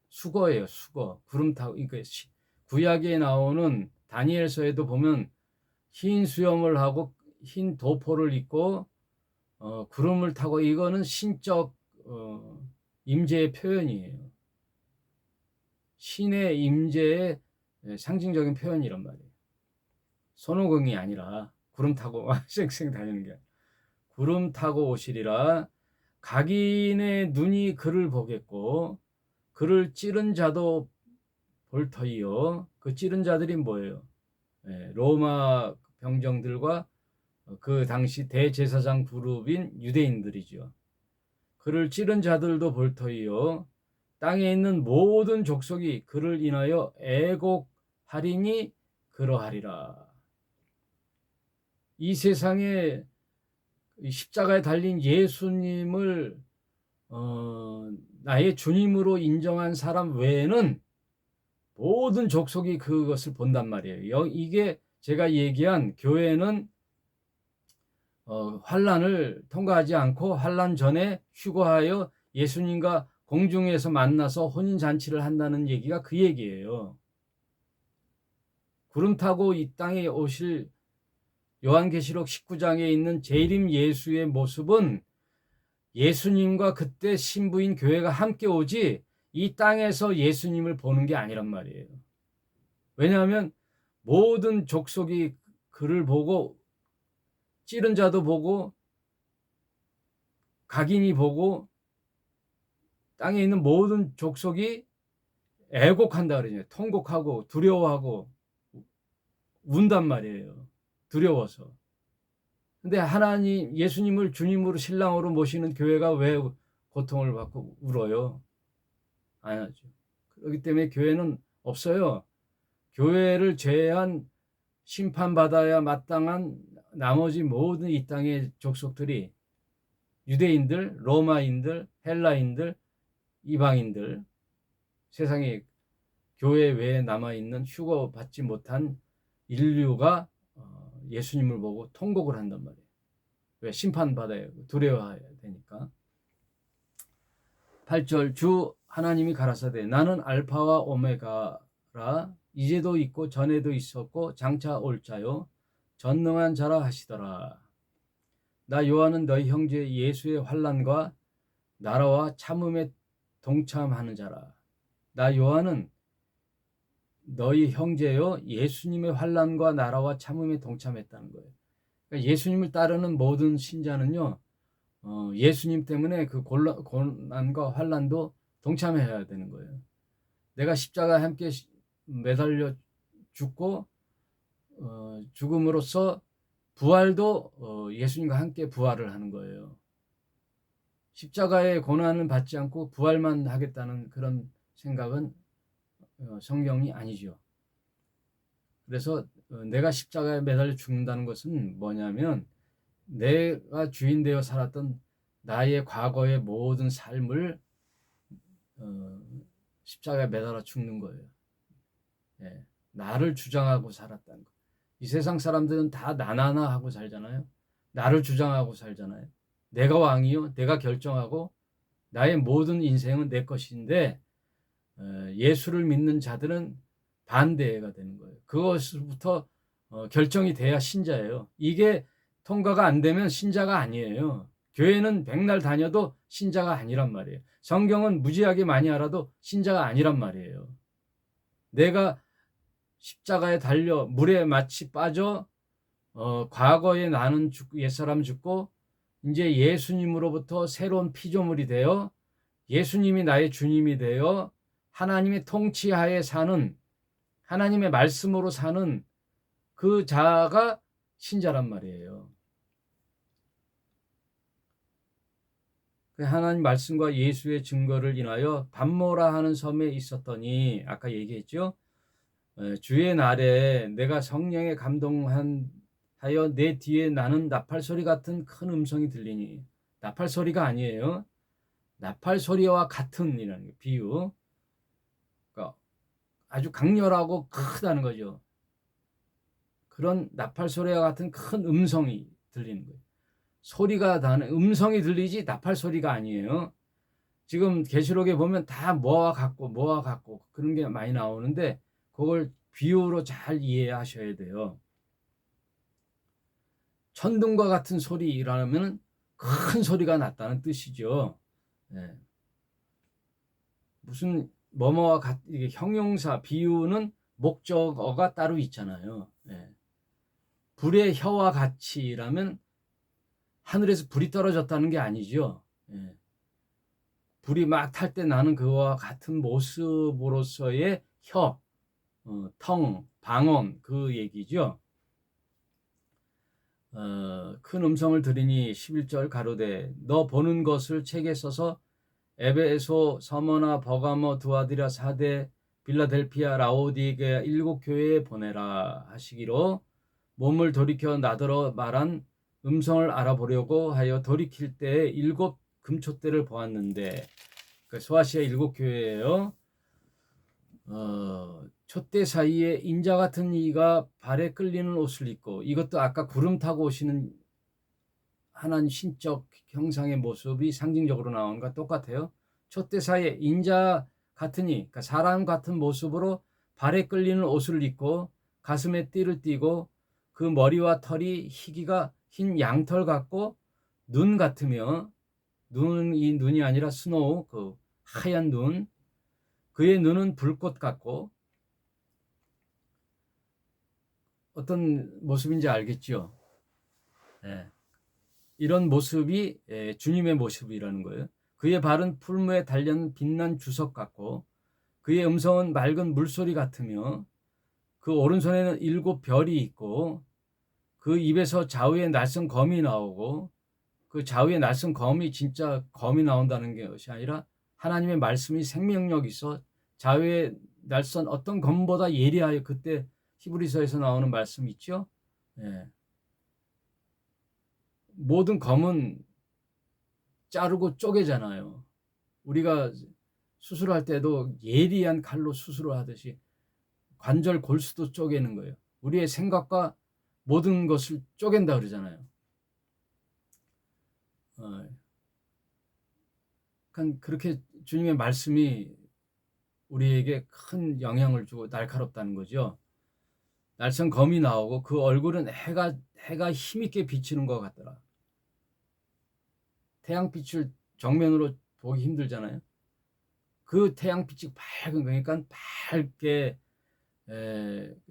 [SPEAKER 1] 수거예요, 수거. 구름 타고, 그러니까 구약에 나오는 다니엘서에도 보면 흰 수염을 하고 흰 도포를 입고 구름을 타고, 이거는 신적 임재의 표현이에요. 신의 임재의 상징적인 표현이란 말이에요. 손오공이 아니라 구름 타고 쌩쌩 다니는 게 아니라 구름 타고 오시리라. 각인의 눈이 그를 보겠고 그를 찌른 자도 볼 터이요. 그 찌른 자들이 뭐예요? 로마 병정들과 그 당시 대제사장 그룹인 유대인들이죠. 그를 찌른 자들도 볼 터이요. 땅에 있는 모든 족속이 그를 인하여 애곡하리니 그러하리라. 이 세상에 십자가에 달린 예수님을 나의 주님으로 인정한 사람 외에는 모든 족속이 그것을 본단 말이에요. 이게 제가 얘기한 교회는 환난을 통과하지 않고 환난 전에 휴거하여 예수님과 공중에서 만나서 혼인잔치를 한다는 얘기가 그 얘기예요. 구름 타고 이 땅에 오실 요한계시록 19장에 있는 재림 예수의 모습은 예수님과 그때 신부인 교회가 함께 오지 이 땅에서 예수님을 보는 게 아니란 말이에요. 왜냐하면 모든 족속이 그를 보고, 찌른 자도 보고 각인이 보고 땅에 있는 모든 족속이 애곡한다 그러죠. 통곡하고 두려워하고 운단 말이에요. 두려워서. 근데 하나님, 예수님을 주님으로 신랑으로 모시는 교회가 왜 고통을 받고 울어요? 안 하죠. 그렇기 때문에 교회는 없어요. 교회를 제외한 심판받아야 마땅한 나머지 모든 이 땅의 족속들이, 유대인들, 로마인들, 헬라인들, 이방인들, 세상에 교회 외에 남아있는 휴거 받지 못한 인류가 예수님을 보고 통곡을 한단 말이에요. 왜? 심판받아야 두려워해야 되니까. 8절 주 하나님이 가라사대 나는 알파와 오메가라 이제도 있고 전에도 있었고 장차 올 자요 전능한 자라 하시더라. 나 요한은 너희 형제 예수의 환난과 나라와 참음에 동참하는 자라. 나 요한은 너희 형제요 예수님의 환난과 나라와 참음에 동참했다는 거예요. 그러니까 예수님을 따르는 모든 신자는요 예수님 때문에 그 고난과 환난도 동참해야 되는 거예요. 내가 십자가에 함께 매달려 죽고 죽음으로써 부활도 예수님과 함께 부활을 하는 거예요. 십자가의 고난을 받지 않고 부활만 하겠다는 그런 생각은 성경이 아니죠. 그래서 내가 십자가에 매달려 죽는다는 것은 뭐냐면 내가 주인 되어 살았던 나의 과거의 모든 삶을 십자가에 매달아 죽는 거예요. 예, 나를 주장하고 살았다는 거. 이 세상 사람들은 다 나나나 하고 살잖아요. 나를 주장하고 살잖아요. 내가 왕이요. 내가 결정하고 나의 모든 인생은 내 것인데 예수를 믿는 자들은 반대가 되는 거예요. 그것부터 결정이 돼야 신자예요. 이게 통과가 안 되면 신자가 아니에요. 교회는 백날 다녀도 신자가 아니란 말이에요. 성경은 무지하게 많이 알아도 신자가 아니란 말이에요. 내가 십자가에 달려 물에 마치 빠져 과거에 나는 옛사람 죽고 이제 예수님으로부터 새로운 피조물이 되어 예수님이 나의 주님이 되어 하나님의 통치하에 사는 하나님의 말씀으로 사는 그 자가 신자란 말이에요. 하나님 말씀과 예수의 증거를 인하여 밤모라 하는 섬에 있었더니 아까 얘기했죠. 주의 날에 내가 성령에 감동하여 내 뒤에 나는 나팔 소리 같은 큰 음성이 들리니 나팔 소리가 아니에요. 나팔 소리와 같은 이라는 비유. 그러니까 아주 강렬하고 크다는 거죠. 그런 나팔 소리와 같은 큰 음성이 들리는 거예요. 소리가 나는 음성이 들리지 나팔 소리가 아니에요. 지금 계시록에 보면 다 뭐와 같고 그런 게 많이 나오는데 그걸 비유로 잘 이해하셔야 돼요. 천둥과 같은 소리라면 큰 소리가 났다는 뜻이죠. 네. 무슨 뭐뭐와 같은 형용사 비유는 목적어가 따로 있잖아요. 네. 불의 혀와 같이라면 하늘에서 불이 떨어졌다는 게 아니죠. 예. 불이 막 탈 때 나는 그와 같은 모습으로서의 혀, 텅, 방언 그 얘기죠. 큰 음성을 들으니 11절 가로되 너 보는 것을 책에 써서 에베소, 서머나, 버가모, 두아디라, 사데, 빌라델피아, 라오디게 7교회에 보내라 하시기로 몸을 돌이켜 나더러 말한 음성을 알아보려고 하여 돌이킬 때에 7 금촛대를 보았는데 소아시아 7교회예요. 촛대 사이에 인자 같은 이가 발에 끌리는 옷을 입고 이것도 아까 구름 타고 오시는 하나님 신적 형상의 모습이 상징적으로 나오는 것과 똑같아요. 촛대 사이에 인자 같으니 그러니까 사람 같은 모습으로 발에 끌리는 옷을 입고 가슴에 띠를 띠고 그 머리와 털이 희기가 흰 양털 같고 눈 같으며 눈이 눈이 아니라 스노우 그 하얀 눈 그의 눈은 불꽃 같고 어떤 모습인지 알겠죠? 네. 이런 모습이 주님의 모습이라는 거예요. 그의 발은 풀무에 달린 빛난 주석 같고 그의 음성은 맑은 물소리 같으며 그 오른손에는 7 별이 있고 그 입에서 좌우의 날선 검이 나오고 그 좌우의 날선 검이 진짜 검이 나온다는 것이 아니라 하나님의 말씀이 생명력이 있어 좌우의 날선 어떤 검보다 예리하여 그때 히브리서에서 나오는 말씀 있죠. 예. 모든 검은 자르고 쪼개잖아요. 우리가 수술할 때도 예리한 칼로 수술을 하듯이 관절 골수도 쪼개는 거예요. 우리의 생각과 모든 것을 쪼갠다 그러잖아요. 그렇게 주님의 말씀이 우리에게 큰 영향을 주고 날카롭다는 거죠. 날선 검이 나오고 그 얼굴은 해가 힘있게 비치는 것 같더라. 태양빛을 정면으로 보기 힘들잖아요. 그 태양빛이 밝은 거니까 밝게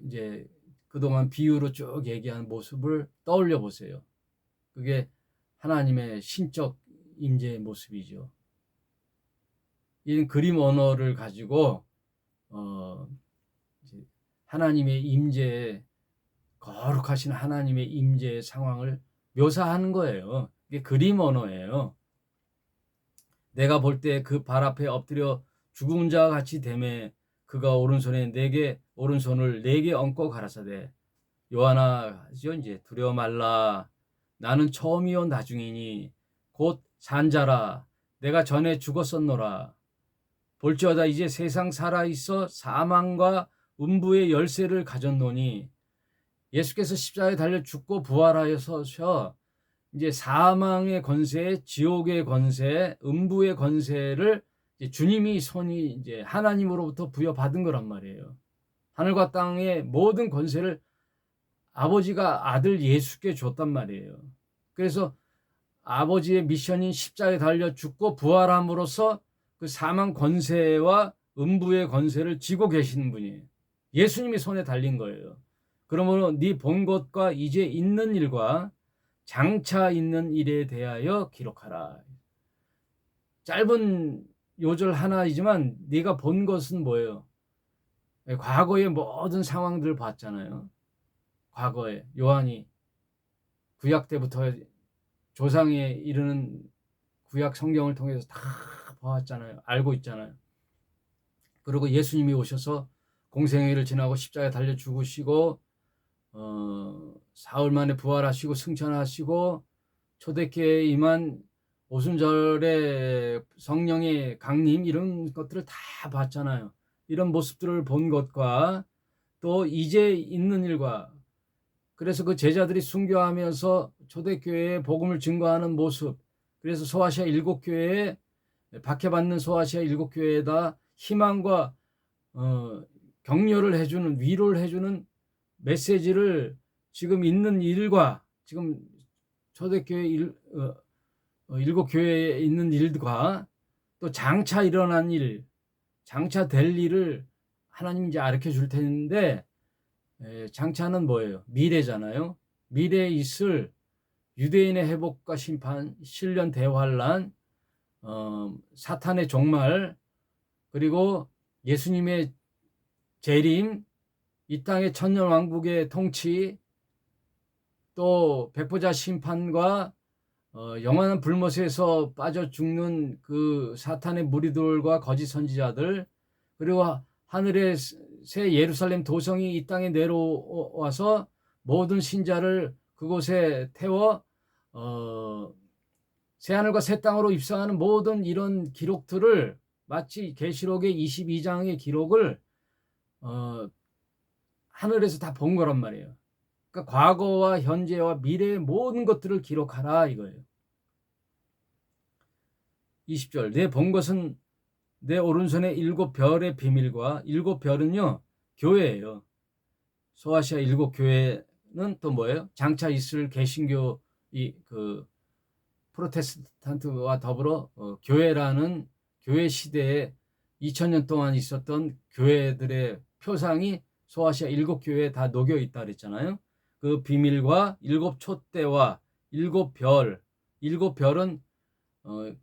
[SPEAKER 1] 이제 그동안 비유로 쭉 얘기한 모습을 떠올려 보세요. 그게 하나님의 신적 임재의 모습이죠. 이 그림 언어를 가지고 하나님의 임재, 거룩하신 하나님의 임재의 상황을 묘사하는 거예요. 이게 그림 언어예요. 내가 볼 때 그 발 앞에 엎드려 죽은 자와 같이 되매 그가 오른손을 내게 얹고 가라사대 요한아 하죠. 이제 두려워 말라. 나는 처음이요 나중이니 곧 산자라. 내가 전에 죽었었노라. 볼지어다 이제 세상 살아있어 사망과 음부의 열쇠를 가졌노니 예수께서 십자가에 달려 죽고 부활하여서 이제 사망의 권세, 지옥의 권세, 음부의 권세를 이제 주님이 손이 이제 하나님으로부터 부여받은 거란 말이에요. 하늘과 땅의 모든 권세를 아버지가 아들 예수께 줬단 말이에요. 그래서 아버지의 미션인 십자가에 달려 죽고 부활함으로써 그 사망 권세와 음부의 권세를 쥐고 계시는 분이에요. 예수님이 손에 달린 거예요. 그러므로 네 본 것과 이제 있는 일과 장차 있는 일에 대하여 기록하라. 짧은 요절 하나이지만 네가 본 것은 뭐예요? 과거의 모든 상황들을 봤잖아요. 과거에 요한이 구약 때부터 조상에 이르는 구약 성경을 통해서 다 보았잖아요. 알고 있잖아요. 그리고 예수님이 오셔서 공생애를 지나고 십자가에 달려 죽으시고 사흘 만에 부활하시고 승천하시고 초대교회에 임한 오순절의 성령의 강림 이런 것들을 다 봤잖아요. 이런 모습들을 본 것과 또 이제 있는 일과 그래서 그 제자들이 순교하면서 초대교회에 복음을 증거하는 모습 그래서 소아시아 7교회에 박해받는 소아시아 7교회에다 희망과 격려를 해주는 위로를 해주는 메시지를 지금 있는 일과 지금 초대교회 7교회에 있는 일과 또 장차 일어난 일, 장차 될 일을 하나님이 이제 가르쳐 줄 텐데 장차는 뭐예요? 미래잖아요. 미래에 있을 유대인의 회복과 심판, 신련 대환란, 사탄의 종말, 그리고 예수님의 재림, 이 땅의 천년왕국의 통치, 또 백보자 심판과 영원한 불못에서 빠져 죽는 그 사탄의 무리들과 거짓 선지자들, 그리고 하늘의 새 예루살렘 도성이 이 땅에 내려와서 모든 신자를 그곳에 태워 새하늘과 새 땅으로 입성하는 모든 이런 기록들을 마치 계시록의 22장의 기록을 하늘에서 다 본 거란 말이에요. 그러니까 과거와 현재와 미래의 모든 것들을 기록하라 이거예요. 20절 내 본 것은 내 오른손에 7별의 비밀과 7별은요 교회예요. 소아시아 7교회는 또 뭐예요? 장차 있을 개신교 그 프로테스탄트와 더불어 교회라는 교회 시대에 2000년 동안 있었던 교회들의 표상이 소아시아 7교회에 다 녹여 있다 그랬잖아요. 그 비밀과 7촛대와 7별, 7별은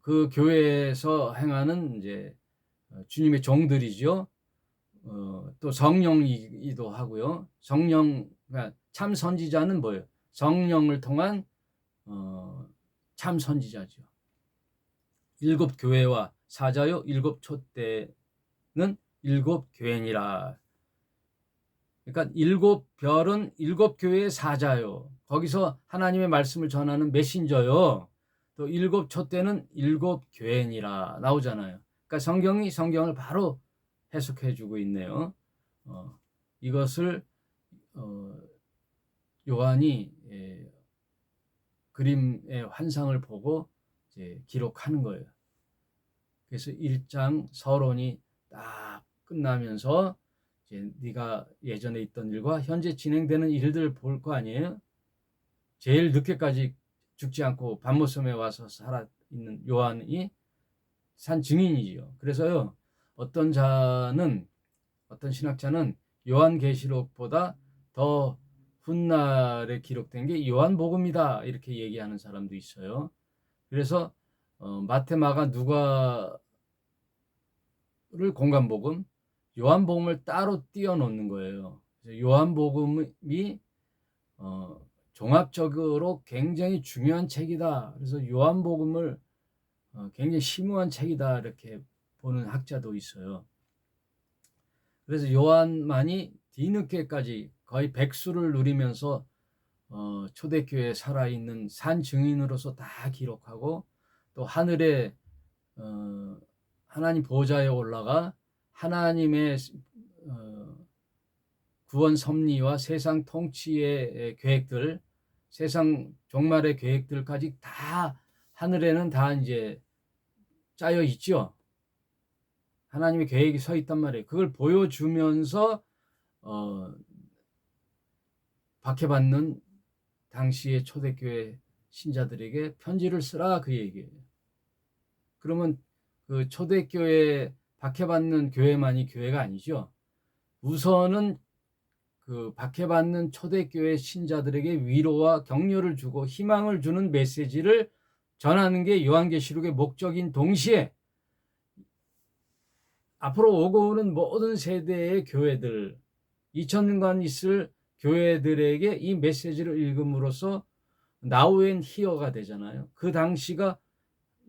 [SPEAKER 1] 그 교회에서 행하는 이제 주님의 종들이죠. 또 성령이기도 하고요. 성령, 그러니까 참 선지자는 뭐예요? 성령을 통한 참 선지자죠. 7교회와 사자요 7촛대는 7교회니라. 그러니까 7별은 7교회의 사자요. 거기서 하나님의 말씀을 전하는 메신저요. 또 7촛대는 7교회니라 나오잖아요. 그러니까 성경이 성경을 바로 해석해 주고 있네요. 이것을 요한이 그림의 환상을 보고 이제 기록하는 거예요. 그래서 1장 서론이 딱 끝나면서 이제 네가 예전에 있던 일과 현재 진행되는 일들을 볼 거 아니에요. 제일 늦게까지 죽지 않고 밤모섬에 와서 살아 있는 요한이 산 증인이지요. 그래서요, 어떤 신학자는 요한계시록보다 더 훗날에 기록된 게 요한복음이다 이렇게 얘기하는 사람도 있어요. 그래서 마태, 마가, 누가를 공간복음, 요한복음을 따로 띄워놓는 거예요. 그래서 요한복음이 종합적으로 굉장히 중요한 책이다. 그래서 요한복음을 굉장히 심오한 책이다 이렇게 보는 학자도 있어요. 그래서 요한만이 뒤늦게까지 거의 백수를 누리면서 초대교회에 살아있는 산 증인으로서 다 기록하고, 또 하늘에 하나님 보좌에 올라가 하나님의 구원 섭리와 세상 통치의 계획들, 세상 종말의 계획들까지 다 하늘에는 다 이제 짜여 있죠. 하나님의 계획이 서 있단 말이에요. 그걸 보여주면서 박해받는 당시의 초대교회 신자들에게 편지를 쓰라 그 얘기예요. 그러면 그 초대교회 박해받는 교회만이 교회가 아니죠. 우선은 그 박해받는 초대교회 신자들에게 위로와 격려를 주고 희망을 주는 메시지를 전하는 게 요한계시록의 목적인 동시에 앞으로 오고 오는 모든 세대의 교회들, 2000년간 있을 교회들에게 이 메시지를 읽음으로써 Now and Here가 되잖아요. 그 당시가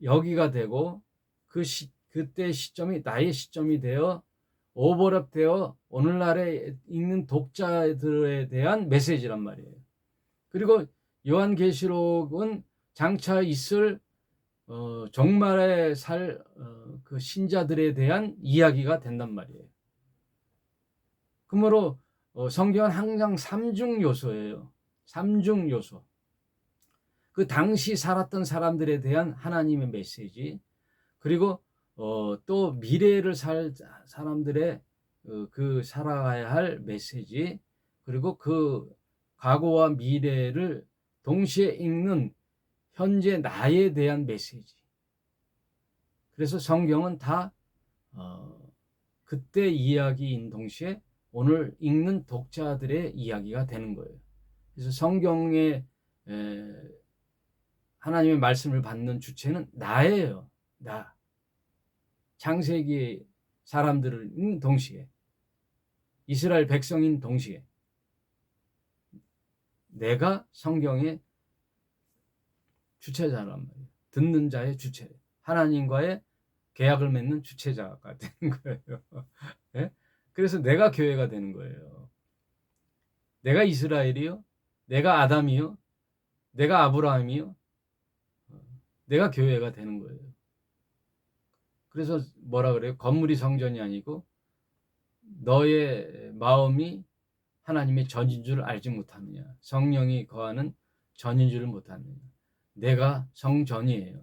[SPEAKER 1] 여기가 되고 그때 시점이 나의 시점이 되어 오버랩되어 오늘날에 읽는 독자들에 대한 메시지란 말이에요. 그리고 요한계시록은 장차 있을 종말에 살 그 신자들에 대한 이야기가 된단 말이에요. 그러므로 성경은 항상 삼중 요소예요. 삼중 요소. 그 당시 살았던 사람들에 대한 하나님의 메시지, 그리고 또 미래를 살 사람들의 그 살아가야 할 메시지, 그리고 그 과거와 미래를 동시에 읽는 현재 나에 대한 메시지. 그래서 성경은 다 그때 이야기인 동시에 오늘 읽는 독자들의 이야기가 되는 거예요. 그래서 성경의 하나님의 말씀을 받는 주체는 나예요. 나. 창세기 사람들인 동시에, 이스라엘 백성인 동시에, 내가 성경의 주체자란 말이에요. 듣는 자의 주체, 하나님과의 계약을 맺는 주체자가 되는 거예요. 네? 그래서 내가 교회가 되는 거예요. 내가 이스라엘이요, 내가 아담이요, 내가 아브라함이요, 내가 교회가 되는 거예요. 그래서 뭐라 그래요? 건물이 성전이 아니고 너의 마음이 하나님의 전인 줄 알지 못하느냐, 성령이 거하는 전인 줄 못하느냐. 내가 성전이에요.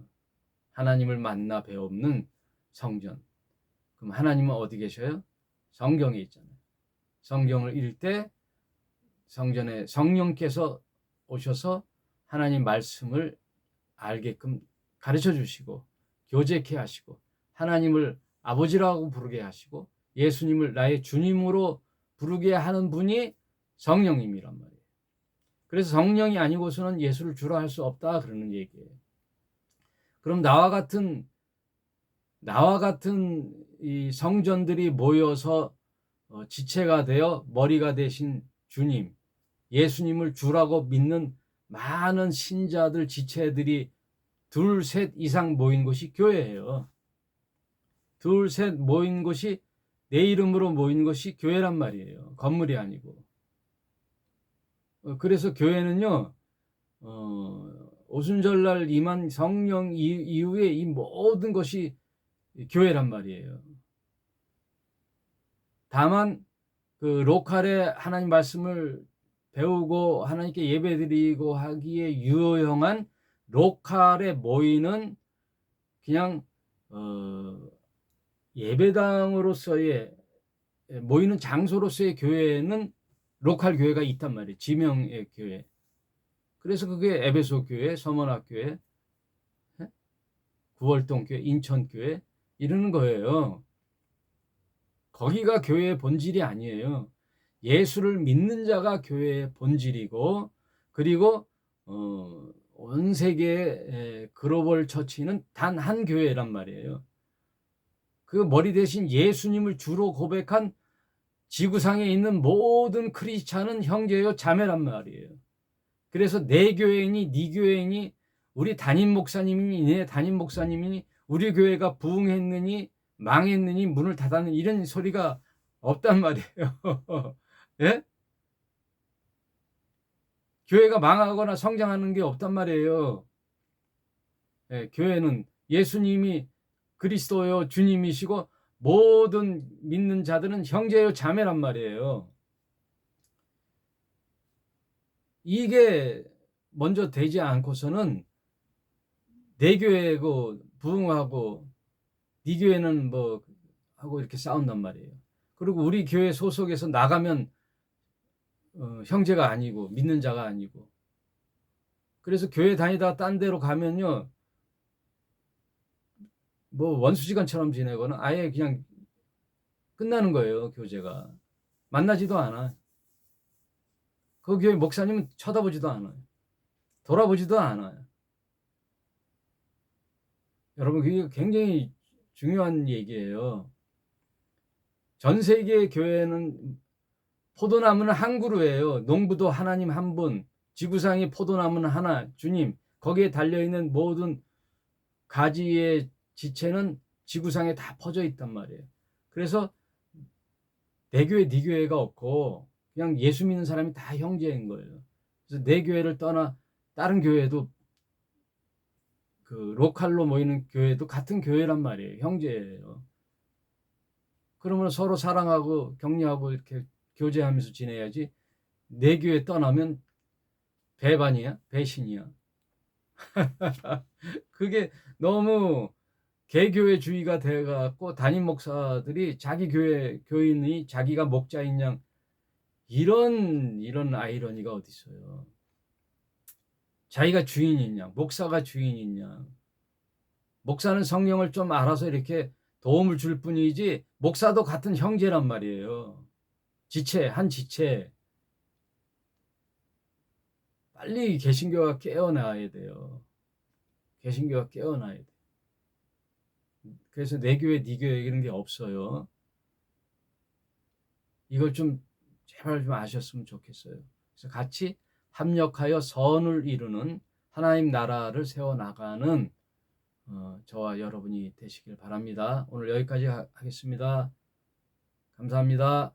[SPEAKER 1] 하나님을 만나 배우는 성전. 그럼 하나님은 어디 계셔요? 성경에 있잖아요. 성경을 읽을 때 성전에 성령께서 오셔서 하나님 말씀을 알게끔 가르쳐 주시고 교제케 하시고 하나님을 아버지라고 부르게 하시고 예수님을 나의 주님으로 부르게 하는 분이 성령님이란 말이에요. 그래서 성령이 아니고서는 예수를 주라 할 수 없다 그러는 얘기예요. 그럼 나와 같은 이 성전들이 모여서 지체가 되어 머리가 되신 주님, 예수님을 주라고 믿는 많은 신자들, 지체들이 둘, 셋 이상 모인 곳이 교회예요. 둘, 셋 모인 곳이, 내 이름으로 모인 것이 교회란 말이에요. 건물이 아니고. 그래서 교회는요, 오순절날 임한 성령 이후에 이 모든 것이 교회란 말이에요. 다만 그 로컬에 하나님 말씀을 배우고 하나님께 예배드리고 하기에 유효한 로컬에 모이는 그냥 예배당으로서의 모이는 장소로서의 교회는 로컬 교회가 있단 말이에요. 지명의 교회. 그래서 그게 에베소 교회, 서문학 교회, 구월동 교회, 인천 교회 이러는 거예요. 거기가 교회의 본질이 아니에요. 예수를 믿는 자가 교회의 본질이고, 그리고 온 세계의 글로벌 처치는 단 한 교회란 말이에요. 그 머리 대신 예수님을 주로 고백한 지구상에 있는 모든 크리스찬은 형제요 자매란 말이에요. 그래서 내 교회니 네 교회니 우리 담임 목사님이니 내 담임 목사님이니 우리 교회가 부흥했느니 망했느니 문을 닫았느니 이런 소리가 없단 말이에요. 예? 교회가 망하거나 성장하는 게 없단 말이에요. 예, 교회는 예수님이 그리스도요 주님이시고 모든 믿는 자들은 형제요 자매란 말이에요. 이게 먼저 되지 않고서는 내 교회고 부흥하고 네 교회는 뭐 하고 이렇게 싸운단 말이에요. 그리고 우리 교회 소속에서 나가면 형제가 아니고 믿는 자가 아니고, 그래서 교회 다니다가 딴 데로 가면요 뭐 원수지간처럼 지내거나 아예 그냥 끝나는 거예요. 교제가 만나지도 않아. 그 교회 목사님은 쳐다보지도 않아요. 돌아보지도 않아요. 여러분 그게 굉장히 중요한 얘기예요. 전 세계 교회는 포도나무는 한 그루예요. 농부도 하나님 한 분, 지구상의 포도나무는 하나, 주님. 거기에 달려있는 모든 가지의 지체는 지구상에 다 퍼져 있단 말이에요. 그래서 내 교회, 네 교회가 없고 그냥 예수 믿는 사람이 다 형제인 거예요. 그래서 내 교회를 떠나 다른 교회도 그 로컬로 모이는 교회도 같은 교회란 말이에요. 형제예요. 그러면 서로 사랑하고 격려하고 이렇게 교제하면서 지내야지. 내 교회 떠나면 배반이야? 배신이야? 그게 너무 개교회주의가 돼갖고 담임 목사들이 자기 교회 교인이 자기가 목자인 양 이런 아이러니가 어디 있어요. 자기가 주인인 양, 목사가 주인인 양. 목사는 성경을 좀 알아서 이렇게 도움을 줄 뿐이지 목사도 같은 형제란 말이에요. 지체, 한 지체. 빨리 개신교가 깨어나야 돼요. 개신교가 깨어나야 돼. 그래서 내 교회, 네 교회 이런 게 없어요. 이걸 좀 제발 좀 아셨으면 좋겠어요. 그래서 같이 합력하여 선을 이루는 하나님 나라를 세워나가는 저와 여러분이 되시길 바랍니다. 오늘 여기까지 하겠습니다. 감사합니다.